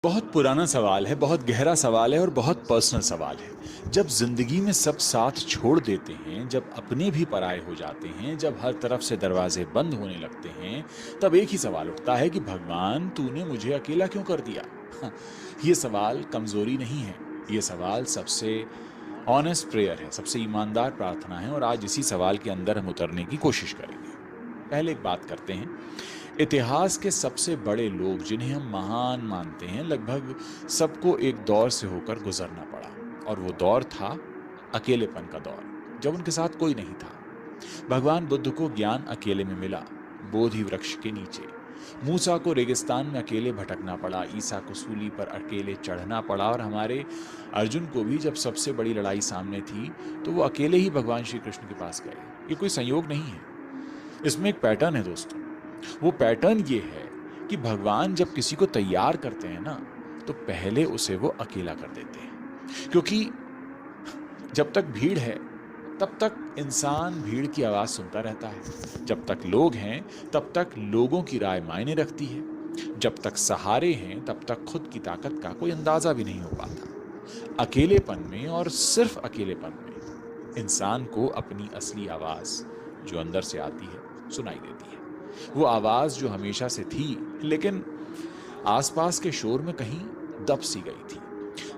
बहुत पुराना सवाल है, बहुत गहरा सवाल है और बहुत पर्सनल सवाल है। जब ज़िंदगी में सब साथ छोड़ देते हैं, जब अपने भी पराए हो जाते हैं, जब हर तरफ से दरवाजे बंद होने लगते हैं, तब एक ही सवाल उठता है कि भगवान तूने मुझे अकेला क्यों कर दिया? हाँ, ये सवाल कमज़ोरी नहीं है, ये सवाल सबसे ऑनेस्ट प्रेयर है, सबसे ईमानदार प्रार्थना है और आज इसी सवाल के अंदर हम उतरने की कोशिश करेंगे। पहले एक बात करते हैं। इतिहास के सबसे बड़े लोग जिन्हें हम महान मानते हैं, लगभग सबको एक दौर से होकर गुजरना पड़ा और वो दौर था अकेलेपन का दौर, जब उनके साथ कोई नहीं था। भगवान बुद्ध को ज्ञान अकेले में मिला, बोधि वृक्ष के नीचे। मूसा को रेगिस्तान में अकेले भटकना पड़ा, ईसा को सूली पर अकेले चढ़ना पड़ा और हमारे अर्जुन को भी जब सबसे बड़ी लड़ाई सामने थी तो वो अकेले ही भगवान श्री कृष्ण के पास गए। ये कोई संयोग नहीं है, इसमें एक पैटर्न है दोस्तों। वो पैटर्न ये है कि भगवान जब किसी को तैयार करते हैं ना, तो पहले उसे वो अकेला कर देते हैं, क्योंकि जब तक भीड़ है तब तक इंसान भीड़ की आवाज सुनता रहता है, जब तक लोग हैं तब तक लोगों की राय मायने रखती है, जब तक सहारे हैं तब तक खुद की ताकत का कोई अंदाजा भी नहीं हो पाता। अकेलेपन में और सिर्फ अकेलेपन में इंसान को अपनी असली आवाज जो अंदर से आती है सुनाई देती है। वो आवाज जो हमेशा से थी लेकिन आसपास के शोर में कहीं दब सी गई थी।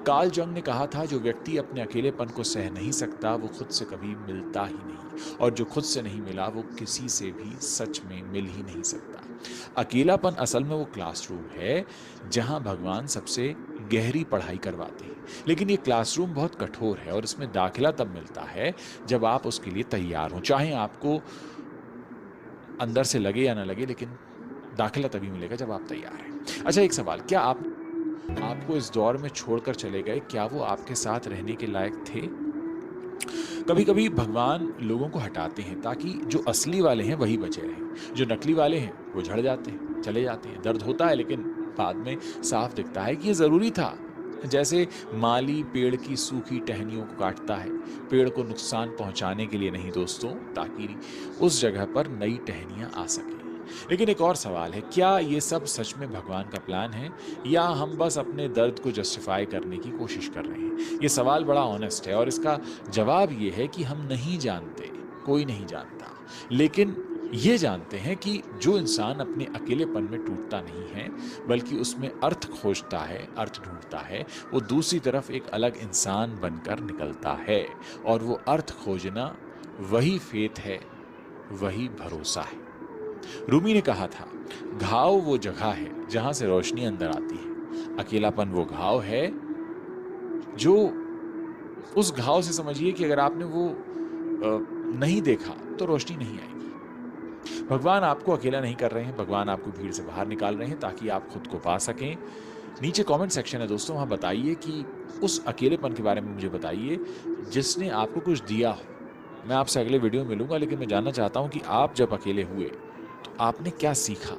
कार्ल जंग ने कहा था, जो व्यक्ति अपने अकेलेपन को सह नहीं सकता वो खुद से कभी मिलता ही नहीं, और जो खुद से नहीं मिला वो किसी से भी सच में मिल ही नहीं सकता। अकेलापन असल में वो क्लासरूम है जहां भगवान सबसे गहरी पढ़ाई करवाते हैं, लेकिन ये क्लासरूम बहुत कठोर है और इसमें दाखिला तब मिलता है जब आप उसके लिए तैयार हो। चाहे आपको अंदर से लगे या ना लगे, लेकिन दाखिला तभी मिलेगा जब आप तैयार हैं। अच्छा, एक सवाल, क्या आपको इस दौर में छोड़कर चले गए, क्या वो आपके साथ रहने के लायक थे? कभी कभी भगवान लोगों को हटाते हैं ताकि जो असली वाले हैं वही बचे रहें, जो नकली वाले हैं वो झड़ जाते हैं, चले जाते हैं। दर्द होता है लेकिन बाद में साफ दिखता है कि ये जरूरी था। जैसे माली पेड़ की सूखी टहनियों को काटता है, पेड़ को नुकसान पहुंचाने के लिए नहीं दोस्तों, ताकि उस जगह पर नई टहनियां आ सके। लेकिन एक और सवाल है, क्या ये सब सच में भगवान का प्लान है या हम बस अपने दर्द को जस्टिफाई करने की कोशिश कर रहे हैं? ये सवाल बड़ा ऑनेस्ट है और इसका जवाब ये है कि हम नहीं जानते, कोई नहीं जानता। लेकिन ये जानते हैं कि जो इंसान अपने अकेलेपन में टूटता नहीं है बल्कि उसमें अर्थ खोजता है, अर्थ ढूंढता है, वो दूसरी तरफ एक अलग इंसान बनकर निकलता है। और वो अर्थ खोजना वही फेथ है, वही भरोसा है। रूमी ने कहा था, घाव वो जगह है जहां से रोशनी अंदर आती है, अकेलापन वो घाव है जो, उस घाव से समझिए कि अगर आपने वो नहीं देखा तो रोशनी नहीं आएगी। भगवान आपको अकेला नहीं कर रहे हैं, भगवान आपको भीड़ से बाहर निकाल रहे हैं ताकि आप खुद को पा सकें। नीचे कमेंट सेक्शन है दोस्तों, वहां बताइए कि उस अकेलेपन के बारे में मुझे बताइए जिसने आपको कुछ दिया हो। मैं आपसे अगले वीडियो में मिलूंगा, लेकिन मैं जानना चाहता हूं कि आप जब अकेले हुए तो आपने क्या सीखा।